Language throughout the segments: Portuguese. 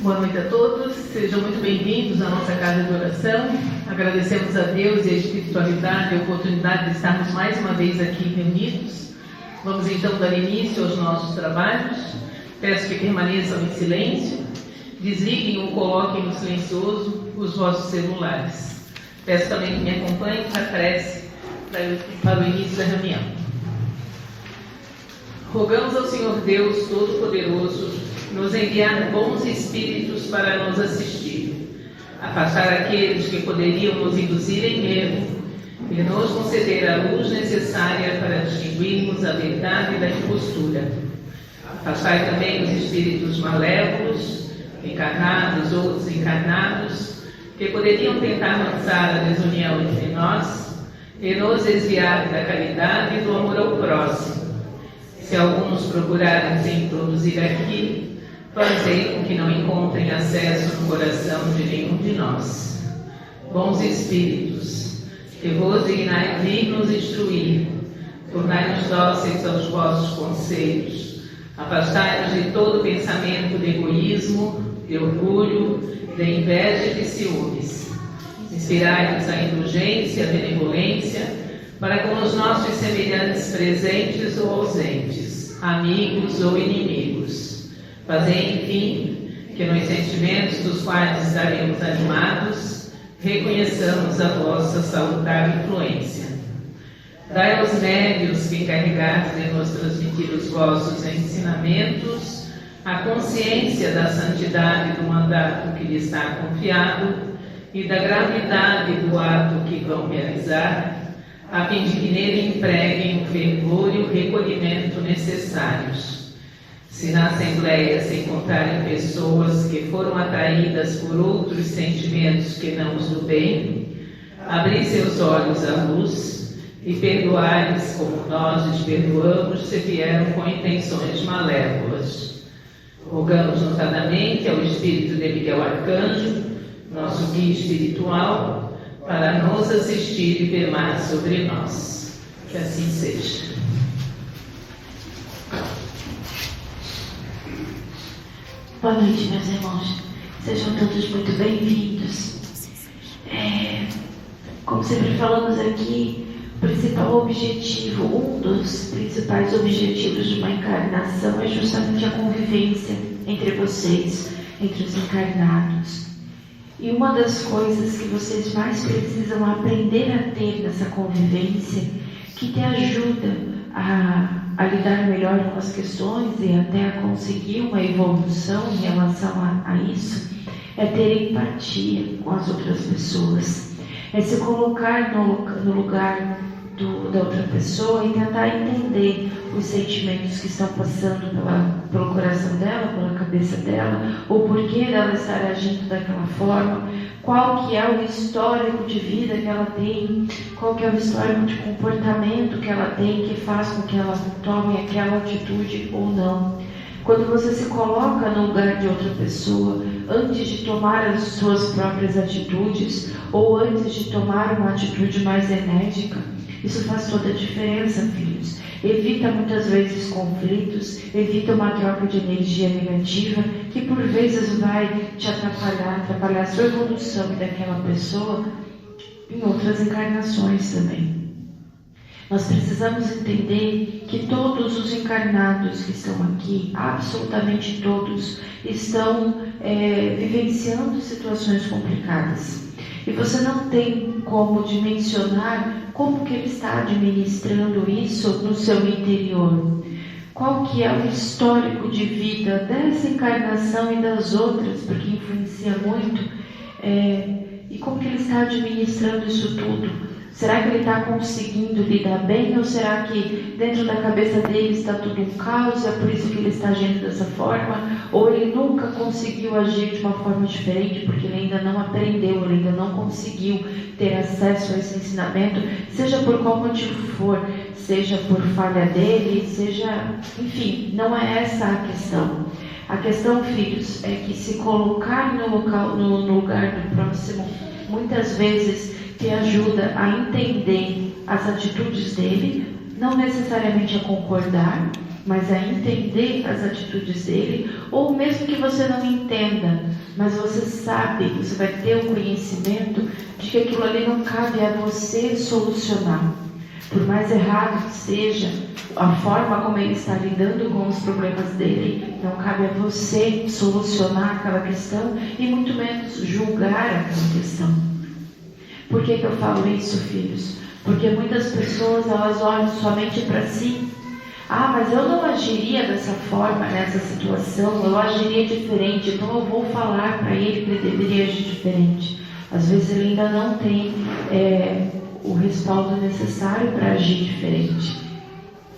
Boa noite a todos, sejam muito bem-vindos à nossa casa de oração. Agradecemos a Deus e a espiritualidade a oportunidade de estarmos mais uma vez aqui reunidos. Vamos então dar início aos nossos trabalhos. Peço que permaneçam em silêncio, desliguem ou coloquem no silencioso os vossos celulares. Peço também que me acompanhem para a prece para o início da reunião. Rogamos ao Senhor Deus Todo-Poderoso nos enviar bons espíritos para nos assistir, afastar aqueles que poderiam nos induzir em erro e nos conceder a luz necessária para distinguirmos a verdade da impostura. Afastai também os espíritos malévolos, encarnados ou desencarnados, que poderiam tentar lançar a desunião entre nós e nos desviar da caridade e do amor ao próximo. Se alguns procurarem se introduzir aqui, fazei com que não encontrem acesso no coração de nenhum de nós. Bons espíritos, que vos dignai vir nos instruir, tornai-nos dóceis aos vossos conselhos, afastai-nos de todo pensamento de egoísmo, de orgulho, de inveja e de ciúmes. Inspirai-nos a indulgência e a benevolência para com os nossos semelhantes presentes ou ausentes, amigos ou inimigos. Fazei, enfim, que nos sentimentos dos quais estaremos animados, reconheçamos a vossa salutar influência. Dai aos médiuns que encarregados de nos transmitir os vossos ensinamentos a consciência da santidade do mandato que lhe está confiado e da gravidade do ato que vão realizar, a fim de que nele empreguem o fervor e o recolhimento necessários. Se na Assembleia se encontrarem pessoas que foram atraídas por outros sentimentos que não os do bem, abri seus olhos à luz e perdoai-lhes como nós lhes perdoamos se vieram com intenções malévolas. Rogamos notadamente ao Espírito de Miguel Arcanjo, nosso guia espiritual, para nos assistir e firmar sobre nós. Que assim seja. Boa noite, meus irmãos. Sejam todos muito bem-vindos. Como sempre falamos aqui, o principal objetivo, um dos principais objetivos de uma encarnação é justamente a convivência entre vocês, entre os encarnados. E uma das coisas que vocês mais precisam aprender a ter nessa convivência, que te ajuda a lidar melhor com as questões e até a conseguir uma evolução em relação a isso, é ter empatia com as outras pessoas, é se colocar no lugar da outra pessoa e tentar entender os sentimentos que estão passando pelo coração dela, pela cabeça dela, o porquê dela estar agindo daquela forma, qual que é o histórico de vida que ela tem, qual que é o histórico de comportamento que ela tem que faz com que ela tome aquela atitude ou não. Quando você se coloca no lugar de outra pessoa, antes de tomar as suas próprias atitudes ou antes de tomar uma atitude mais enérgica, isso faz toda a diferença, filhos. Evita muitas vezes conflitos, evita uma troca de energia negativa que por vezes vai te atrapalhar a sua evolução e daquela pessoa em outras encarnações também. Nós precisamos entender que todos os encarnados que estão aqui, absolutamente todos, estão vivenciando situações complicadas. E você não tem como dimensionar como que ele está administrando isso no seu interior. Qual que é o histórico de vida dessa encarnação e das outras, porque influencia muito, e como que ele está administrando isso tudo. Será que ele está conseguindo lidar bem ou será que dentro da cabeça dele está tudo um caos, é por isso que ele está agindo dessa forma? Ou ele nunca conseguiu agir de uma forma diferente porque ele ainda não aprendeu, ele ainda não conseguiu ter acesso a esse ensinamento, seja por qual motivo for, seja por falha dele, seja... Enfim, não é essa a questão. A questão, filhos, é que se colocar no lugar do próximo, muitas vezes te ajuda a entender as atitudes dele, não necessariamente a concordar, mas a entender as atitudes dele, ou mesmo que você não entenda, mas você sabe, você vai ter o conhecimento de que aquilo ali não cabe a você solucionar. Por mais errado que seja a forma como ele está lidando com os problemas dele, não cabe a você solucionar aquela questão e muito menos julgar aquela questão. Por que eu falo isso, filhos? Porque muitas pessoas, elas olham somente para si. Mas eu não agiria dessa forma nessa situação, eu agiria diferente, então eu vou falar para ele que ele deveria agir diferente. Às vezes ele ainda não tem o respaldo necessário para agir diferente.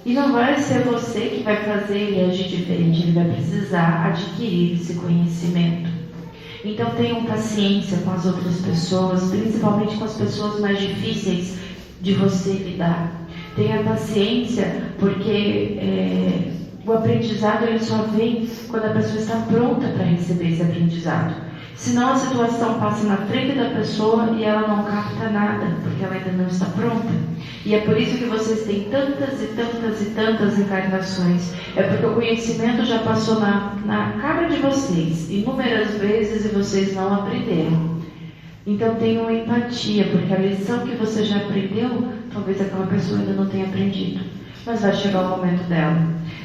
E não vai ser você que vai fazer ele agir diferente, ele vai precisar adquirir esse conhecimento. Então tenham paciência com as outras pessoas, principalmente com as pessoas mais difíceis de você lidar. Tenha paciência, porque o aprendizado ele só vem quando a pessoa está pronta para receber esse aprendizado. Senão a situação passa na frente da pessoa e ela não capta nada, porque ela ainda não está pronta. E é por isso que vocês têm tantas e tantas e tantas encarnações. É porque o conhecimento já passou na cara de vocês inúmeras vezes e vocês não aprenderam. Então tenham empatia, porque a lição que você já aprendeu, talvez aquela pessoa ainda não tenha aprendido. Mas vai chegar o momento dela.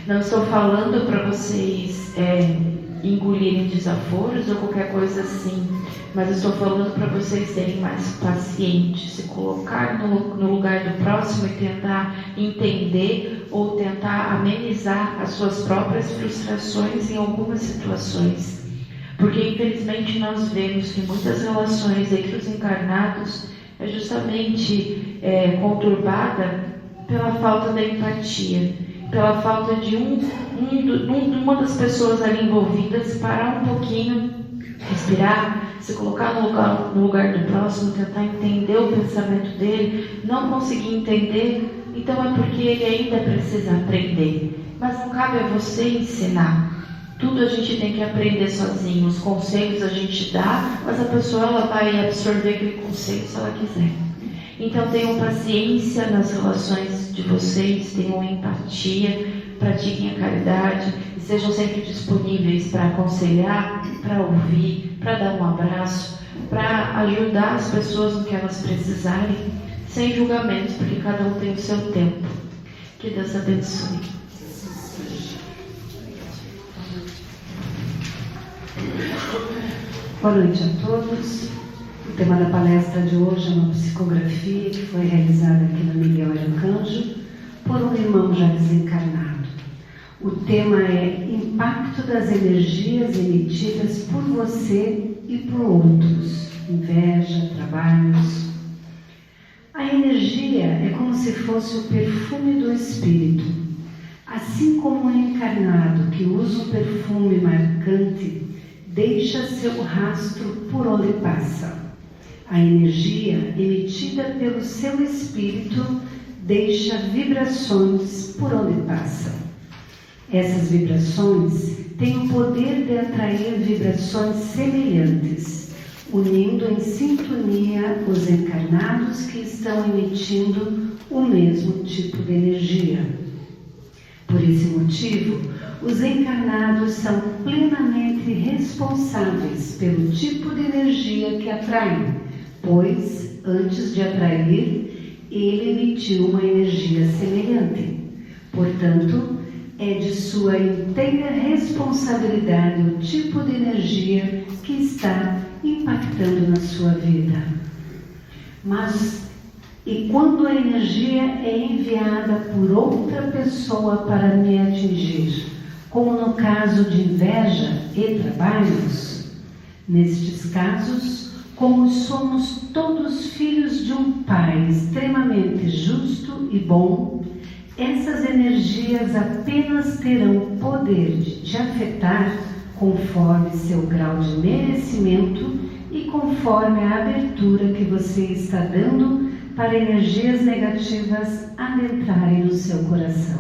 Não estou falando para vocês engolirem desaforos ou qualquer coisa assim, mas estou falando para vocês serem mais pacientes, se colocar no lugar do próximo e tentar entender ou tentar amenizar as suas próprias frustrações em algumas situações. Porque infelizmente nós vemos que muitas relações entre os encarnados é justamente conturbada pela falta da empatia, pela falta de uma das pessoas ali envolvidas parar um pouquinho, respirar, se colocar no lugar do próximo, tentar entender o pensamento dele, não conseguir entender, então é porque ele ainda precisa aprender. Mas não cabe a você ensinar. Tudo a gente tem que aprender sozinho. Os conselhos a gente dá, mas a pessoa ela vai absorver aquele conselho se ela quiser. Então tenham paciência nas relações de vocês, tenham empatia, pratiquem a caridade e sejam sempre disponíveis para aconselhar, para ouvir, para dar um abraço, para ajudar as pessoas no que elas precisarem, sem julgamentos, porque cada um tem o seu tempo. Que Deus abençoe. Boa noite a todos. O tema da palestra de hoje é uma psicografia que foi realizada aqui na Miguel Arcanjo por um irmão já desencarnado. O tema é Impacto das energias emitidas por você e por outros, inveja, trabalhos. A energia é como se fosse o perfume do espírito. Assim como um encarnado que usa um perfume marcante deixa seu rastro por onde passa. A energia emitida pelo seu espírito deixa vibrações por onde passa. Essas vibrações têm o poder de atrair vibrações semelhantes, unindo em sintonia os encarnados que estão emitindo o mesmo tipo de energia. Por esse motivo, os encarnados são plenamente responsáveis pelo tipo de energia que atraem, pois, antes de atrair, ele emitiu uma energia semelhante. Portanto, é de sua inteira responsabilidade o tipo de energia que está impactando na sua vida. E quando a energia é enviada por outra pessoa para me atingir, como no caso de inveja e trabalhos, nestes casos, como somos todos filhos de um Pai extremamente justo e bom, essas energias apenas terão o poder de te afetar conforme seu grau de merecimento e conforme a abertura que você está dando para energias negativas adentrarem no seu coração.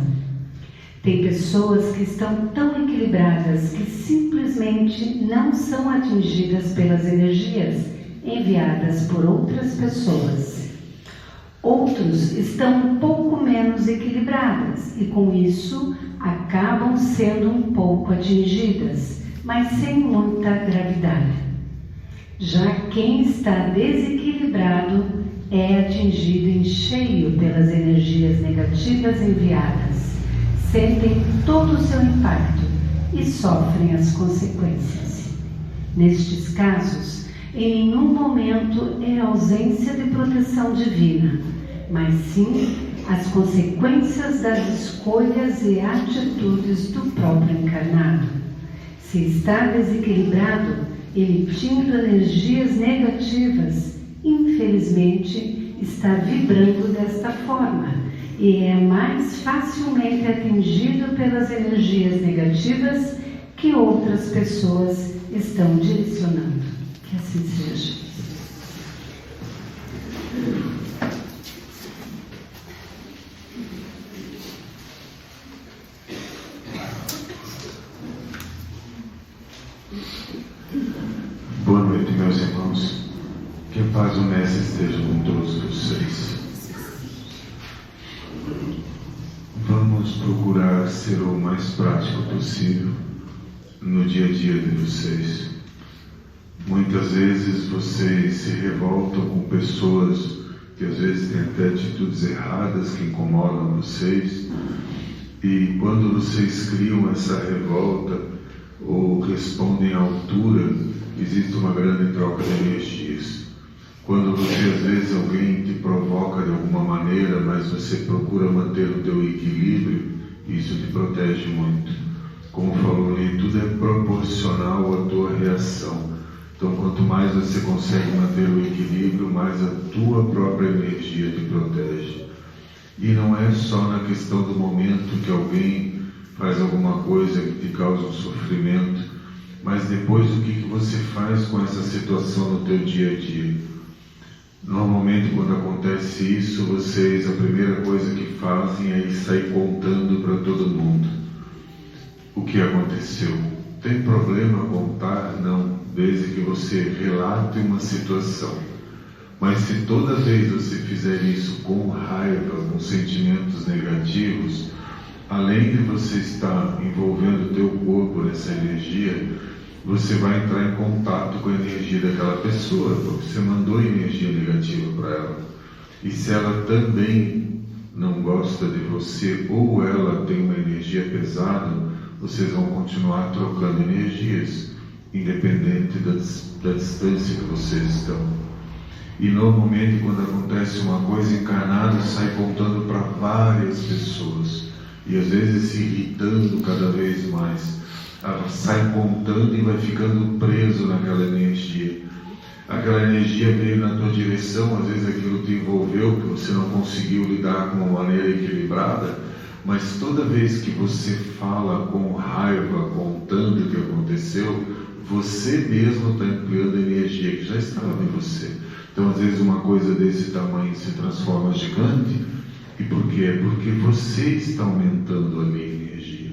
Tem pessoas que estão tão equilibradas que simplesmente não são atingidas pelas energias enviadas por outras pessoas. Outros estão um pouco menos equilibradas e, com isso, acabam sendo um pouco atingidas, mas sem muita gravidade. Já quem está desequilibrado é atingido em cheio pelas energias negativas enviadas, sentem todo o seu impacto e sofrem as consequências. Nestes casos, em nenhum momento é ausência de proteção divina, mas sim as consequências das escolhas e atitudes do próprio encarnado. Se está desequilibrado, emitindo energias negativas, infelizmente está vibrando desta forma e é mais facilmente atingido pelas energias negativas que outras pessoas estão direcionando. Que assim seja. Boa noite, meus irmãos. Que a paz do Mestre esteja com todos vocês. Vamos procurar ser o mais prático possível no dia a dia de vocês. Muitas vezes vocês se revoltam com pessoas que às vezes têm até atitudes erradas que incomodam vocês, e quando vocês criam essa revolta ou respondem à altura, existe uma grande troca de energias. Quando você, às vezes, alguém te provoca de alguma maneira, mas você procura manter o teu equilíbrio, isso te protege muito. Como falou ali, tudo é proporcional à tua reação. Então, quanto mais você consegue manter o equilíbrio, mais a tua própria energia te protege. E não é só na questão do momento que alguém faz alguma coisa que te causa um sofrimento, mas depois o que você faz com essa situação no teu dia a dia. Normalmente, quando acontece isso, vocês, a primeira coisa que fazem é sair contando para todo mundo o que aconteceu. Tem problema contar? Não, desde que você relate uma situação. Mas se toda vez você fizer isso com raiva, com sentimentos negativos, além de você estar envolvendo o teu corpo nessa energia, você vai entrar em contato com a energia daquela pessoa, porque você mandou energia negativa para ela. E se ela também não gosta de você, ou ela tem uma energia pesada, vocês vão continuar trocando energias, independente da distância que vocês estão. E normalmente, quando acontece uma coisa, encarnado sai contando para várias pessoas, e às vezes se irritando cada vez mais. Sai contando e vai ficando preso naquela energia. Aquela energia veio na tua direção, às vezes aquilo te envolveu, que você não conseguiu lidar com uma maneira equilibrada, mas toda vez que você fala com raiva, contando o que aconteceu, você mesmo está ampliando a energia que já estava em você. Então, às vezes, uma coisa desse tamanho se transforma gigante. E por quê? Porque você está aumentando a minha energia.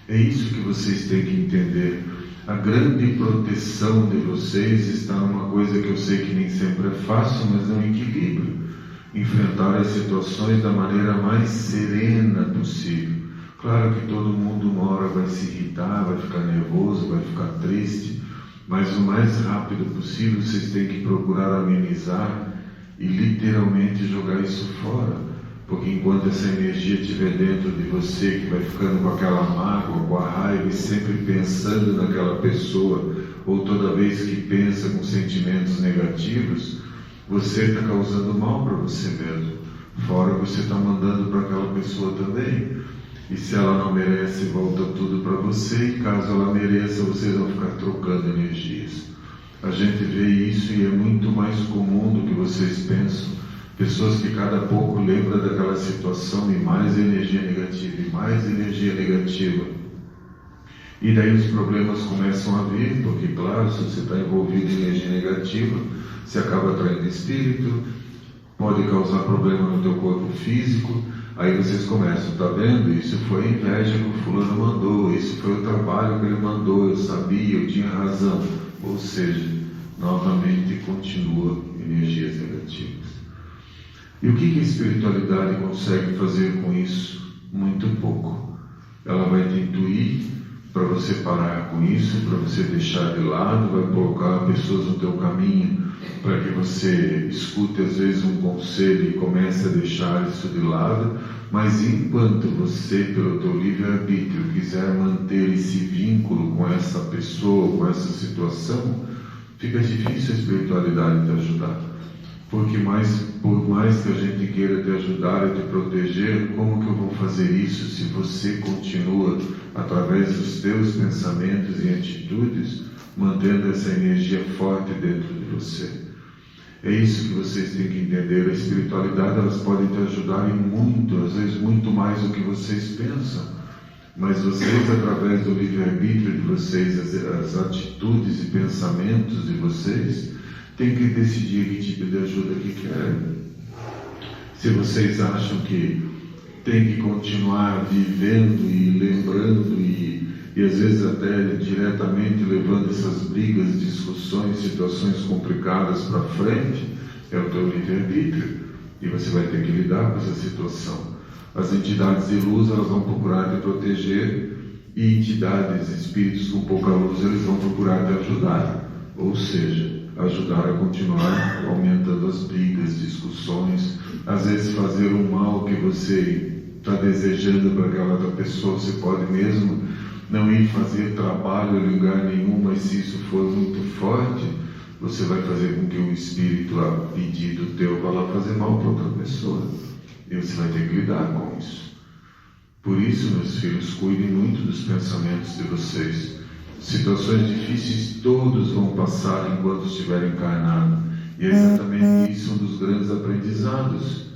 É isso que vocês têm que entender. A grande proteção de vocês está numa coisa que eu sei que nem sempre é fácil, mas é um equilíbrio. Enfrentar as situações da maneira mais serena possível. Claro que todo mundo uma hora vai se irritar, vai ficar nervoso, vai ficar triste, mas o mais rápido possível vocês têm que procurar amenizar e literalmente jogar isso fora. Porque enquanto essa energia estiver dentro de você, que vai ficando com aquela mágoa, com a raiva e sempre pensando naquela pessoa, ou toda vez que pensa com sentimentos negativos, você está causando mal para você mesmo. Fora que você está mandando para aquela pessoa também. E se ela não merece, volta tudo para você, e caso ela mereça, vocês vão ficar trocando energias. A gente vê isso e é muito mais comum do que vocês pensam. Pessoas que cada pouco lembram daquela situação e mais energia negativa, e mais energia negativa. E daí os problemas começam a vir, porque claro, se você está envolvido em energia negativa, você acaba atraindo espírito, pode causar problema no teu corpo físico. Aí vocês começam, tá vendo? Isso foi a inveja que o fulano mandou, isso foi o trabalho que ele mandou, eu sabia, eu tinha razão. Ou seja, novamente continua energias negativas. E o que a espiritualidade consegue fazer com isso? Muito pouco. Ela vai te intuir para você parar com isso, para você deixar de lado, vai colocar pessoas no teu caminho para que você escute às vezes um conselho e comece a deixar isso de lado, mas enquanto você, pelo teu livre-arbítrio, quiser manter esse vínculo com essa pessoa, com essa situação, fica difícil a espiritualidade te ajudar. Porque por mais que a gente queira te ajudar e te proteger, como que eu vou fazer isso se você continua, através dos teus pensamentos e atitudes, mantendo essa energia forte dentro de você? É isso que vocês têm que entender. A espiritualidade, elas podem te ajudar em muito, às vezes muito mais do que vocês pensam. Mas vocês, através do livre-arbítrio de vocês, as atitudes e pensamentos de vocês, têm que decidir que tipo de ajuda que querem. Se vocês acham que tem que continuar vivendo e lembrando e às vezes até diretamente levando essas brigas, discussões, situações complicadas para frente, é o teu livre-arbítrio e você vai ter que lidar com essa situação. As entidades de luz, elas vão procurar te proteger, e entidades, espíritos com pouca luz, eles vão procurar te ajudar, ou seja, ajudar a continuar aumentando as brigas, discussões, às vezes fazer um mal que você está desejando para aquela outra pessoa. Você pode mesmo não ir fazer trabalho em lugar nenhum, mas se isso for muito forte, você vai fazer com que um espírito a pedido teu vá lá fazer mal para outra pessoa, e você vai ter que lidar com isso. Por isso, meus filhos, cuidem muito dos pensamentos de vocês. Situações difíceis todos vão passar enquanto estiverem encarnados, e é exatamente isso um dos grandes aprendizados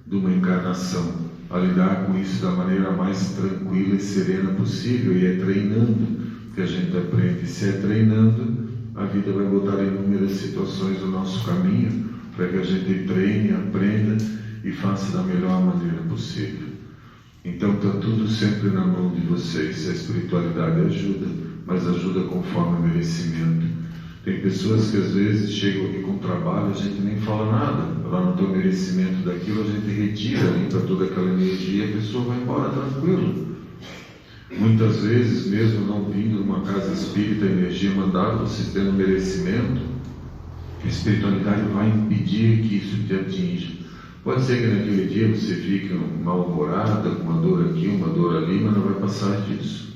de uma encarnação, a lidar com isso da maneira mais tranquila e serena possível. E é treinando que a gente aprende. Se é treinando, a vida vai botar inúmeras situações no nosso caminho para que a gente treine, aprenda e faça da melhor maneira possível. Então está tudo sempre na mão de vocês. Se a espiritualidade ajuda, mas ajuda conforme o merecimento. Tem pessoas que às vezes chegam aqui com trabalho, a gente nem fala nada. Lá no teu merecimento daquilo, a gente retira, limpa toda aquela energia e a pessoa vai embora tranquilo. Muitas vezes, mesmo não vindo numa casa espírita, a energia mandada, você tendo merecimento, a espiritualidade vai impedir que isso te atinja. Pode ser que naquele dia você fique mal-humorada, com uma dor aqui, uma dor ali, mas não vai passar disso.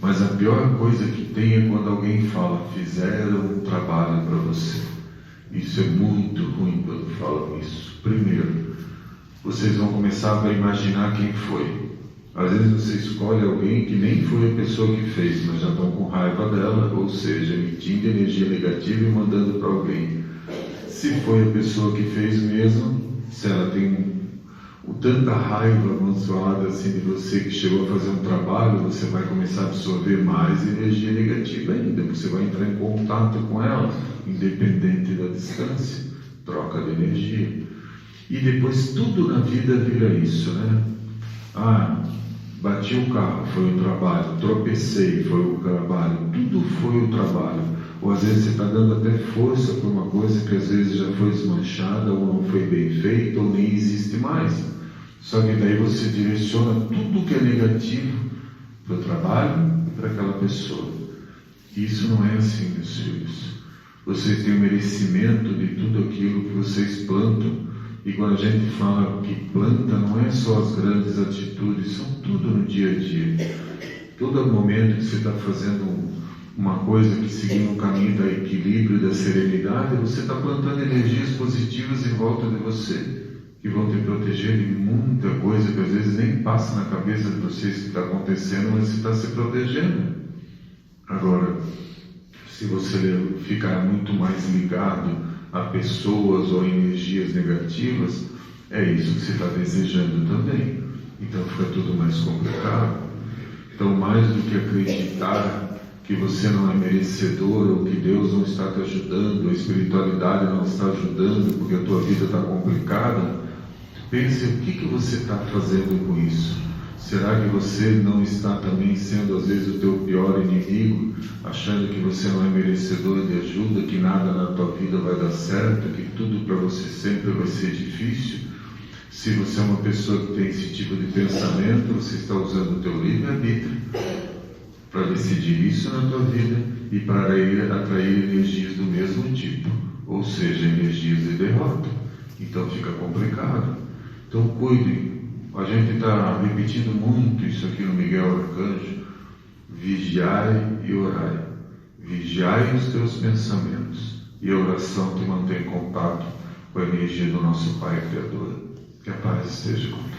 Mas a pior coisa que tem é quando alguém fala, fizeram um trabalho para você. Isso é muito ruim quando falam isso. Primeiro, vocês vão começar a imaginar quem foi. Às vezes você escolhe alguém que nem foi a pessoa que fez, mas já estão com raiva dela, ou seja, emitindo energia negativa e mandando para alguém. Se foi a pessoa que fez mesmo, se ela tem tanta raiva, vamos falar assim, de você que chegou a fazer um trabalho, você vai começar a absorver mais energia negativa ainda, você vai entrar em contato com ela, independente da distância, troca de energia. E depois tudo na vida vira isso, né? Bati o carro, foi o trabalho, tropecei, foi o trabalho, tudo foi o trabalho. Ou às vezes você está dando até força para uma coisa que às vezes já foi desmanchada, ou não foi bem feita, ou nem existe mais. Só que daí você direciona tudo que é negativo para o trabalho e para aquela pessoa. Isso não é assim, meus filhos. Vocês têm o merecimento de tudo aquilo que vocês plantam. E quando a gente fala que planta, não é só as grandes atitudes, são tudo no dia a dia. Todo momento que você está fazendo uma coisa que seguindo um caminho da equilíbrio e da serenidade, você está plantando energias positivas em volta de você, que vão te proteger de muita coisa que às vezes nem passa na cabeça de vocês que está acontecendo, mas você está se protegendo. Agora, se você ficar muito mais ligado a pessoas ou energias negativas, é isso que você está desejando também. Então fica tudo mais complicado. Então, mais do que acreditar que você não é merecedor, ou que Deus não está te ajudando, a espiritualidade não está ajudando porque a tua vida está complicada, pense o que você está fazendo com isso. Será que você não está também sendo às vezes o teu pior inimigo, achando que você não é merecedor de ajuda, que nada na tua vida vai dar certo, que tudo para você sempre vai ser difícil? Se você é uma pessoa que tem esse tipo de pensamento, você está usando o teu livre-arbítrio para decidir isso na tua vida e para atrair energias do mesmo tipo, ou seja, energias de derrota. Então fica complicado. Então cuidem. A gente está repetindo muito isso aqui no Miguel Arcanjo. Vigiai e orai. Vigiai os teus pensamentos. E a oração te mantém em contato com a energia do nosso Pai Criador. Que a paz esteja contigo.